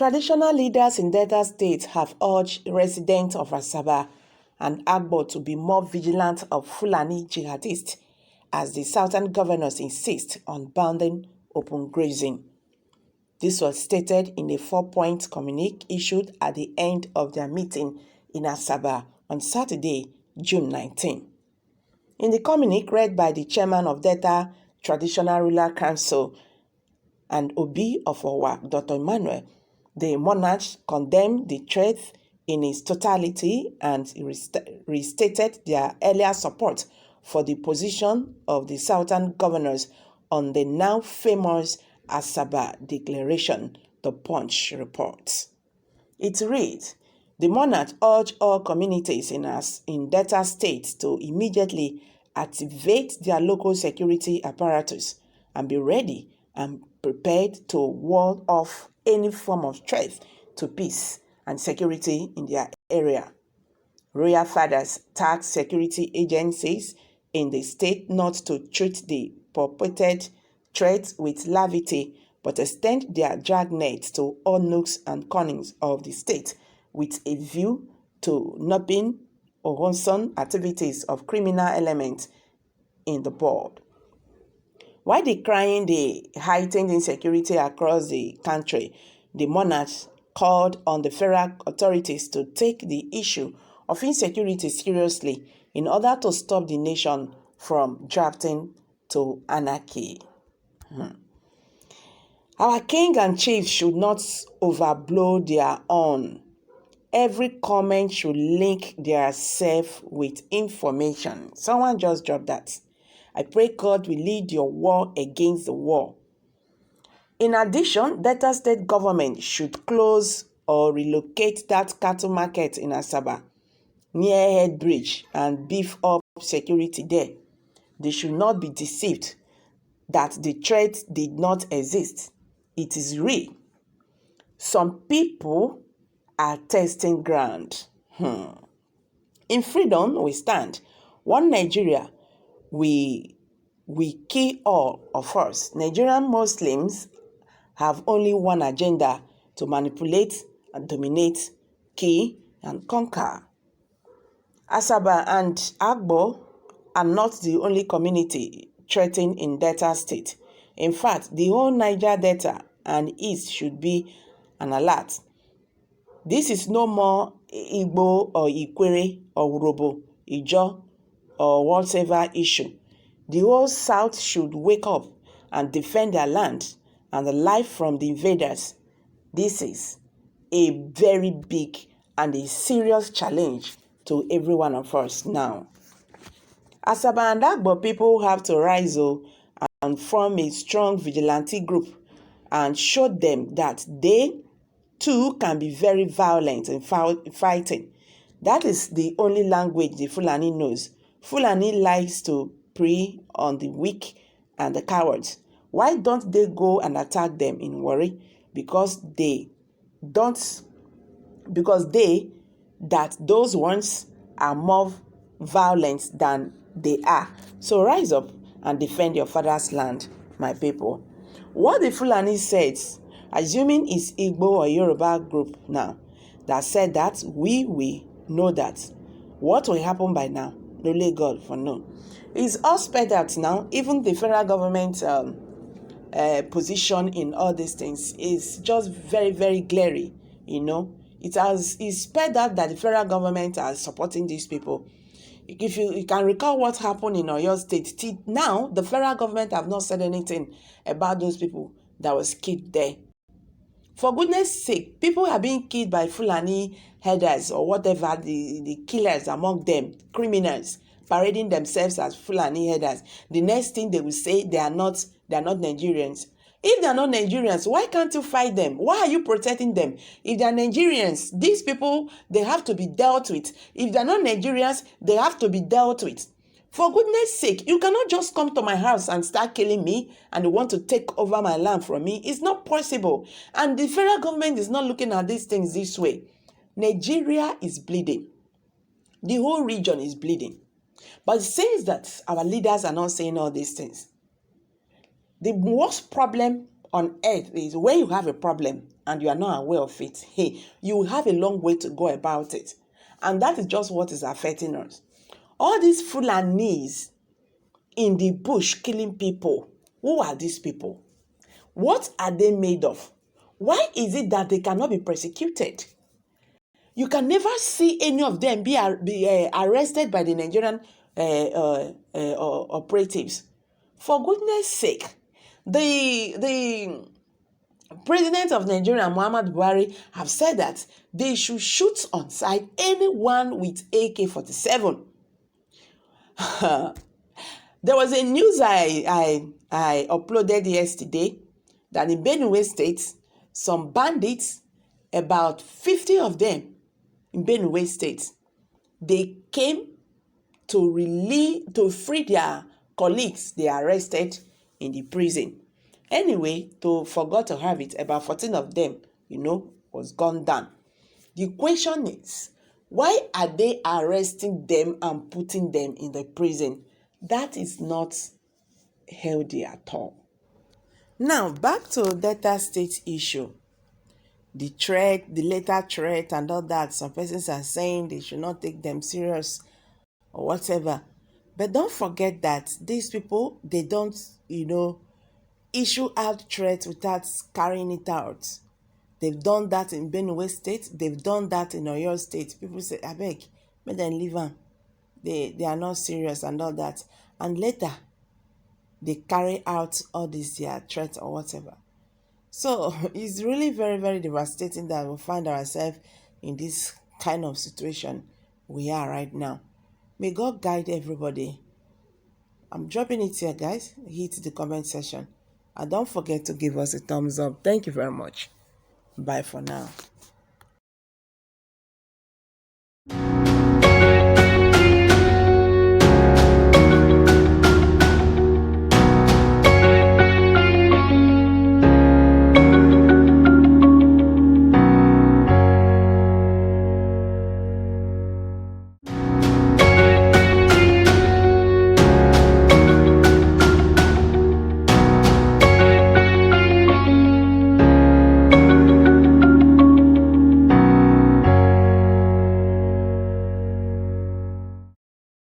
Traditional leaders in Delta State have urged residents of Asaba and Agbo to be more vigilant of Fulani jihadists as the southern governors insist on banning open grazing. This was stated in a 4-point communique issued at the end of their meeting in Asaba on Saturday, June 19. In the communique read by the chairman of Delta Traditional Ruler Council and Obi of Owa, Dr. Emmanuel, the monarchs condemned the threat in its totality and restated their earlier support for the position of the southern governors on the now famous Asaba Declaration, the Punch reports. It reads, the monarch urged all communities in Delta State to immediately activate their local security apparatus and be ready and prepared to ward off any form of threat to peace and security in their area. Royal fathers tasked security agencies in the state not to treat the purported threat with levity, but extend their dragnet to all nooks and corners of the state with a view to nubbing or wholesome activities of criminal elements in the board. While decrying the heightened insecurity across the country, the monarchs called on the federal authorities to take the issue of insecurity seriously in order to stop the nation from drifting to anarchy. Our king and chiefs should not overblow their own. Every comment should link their self with information. Someone just dropped that. I pray God will lead your war against the war. In addition, Delta State government should close or relocate that cattle market in Asaba near Head Bridge and beef up security there. They should not be deceived that the threat did not exist. It is real. Some people are testing ground. In freedom we stand. One Nigeria, we kill all of us. Nigerian Muslims have only one agenda: to manipulate and dominate, kill and conquer. Asaba and Agbo are not the only community threatened in Delta State. In fact, the whole Niger Delta and East should be an alert. This is no more Igbo or Ikwere or Urobo, Ijo or whatever issue. The whole South should wake up and defend their land and the life from the invaders. This is a very big and a serious challenge to every one of us now. Asaba and Agbo people have to rise up and form a strong vigilante group and show them that they too can be very violent in fighting. That is the only language the Fulani knows. Fulani likes to prey on the weak and the cowards. Why don't they go and attack them in worry? Because those ones are more violent than they are. So rise up and defend your father's land, my people. What the Fulani says, assuming it's Igbo or Yoruba group now, that said that we know that. What will happen by now? Only God for know. It's all spelled out now. Even the federal government position in all these things is just very, very glary. It's spelled out that the federal government are supporting these people. If you can recall what happened in Oyo State, till now the federal government have not said anything about those people that was killed there. For goodness sake, people are being killed by Fulani headers or whatever, the killers among them, criminals, parading themselves as Fulani headers. The next thing they will say, they are not Nigerians. If they are not Nigerians, why can't you fight them? Why are you protecting them? If they are Nigerians, these people, they have to be dealt with. If they are not Nigerians, they have to be dealt with. For goodness sake, you cannot just come to my house and start killing me and want to take over my land from me. It's not possible. And the federal government is not looking at these things this way. Nigeria is bleeding. The whole region is bleeding. But it says that our leaders are not saying all these things. The worst problem on earth is when you have a problem and you are not aware of it, hey, you have a long way to go about it. And that is just what is affecting us. All these Fulanis in the bush killing people, who are these people? What are they made of? Why is it that they cannot be persecuted? You can never see any of them be arrested by the Nigerian operatives. For goodness sake, the President of Nigeria, Muhammad Buhari, have said that they should shoot on sight anyone with AK-47. There was a news I uploaded yesterday that in Benue State, some bandits, about 50 of them in Benue State, they came to free their colleagues they arrested in the prison. Anyway, forgot to have it, about 14 of them, was gunned down. The question is, why are they arresting them and putting them in the prison? That is not healthy at all. Now, back to Delta State issue. The later threat and all that. Some persons are saying they should not take them serious or whatever. But don't forget that these people, they don't, issue out threats without carrying it out. They've done that in Benue State. They've done that in Oyo State. People say, I beg, make them leave them. They are not serious and all that. And later, they carry out all these threats or whatever. So it's really very, very devastating that we find ourselves in this kind of situation we are right now. May God guide everybody. I'm dropping it here, guys. Hit the comment section. And don't forget to give us a thumbs up. Thank you very much. Bye for now.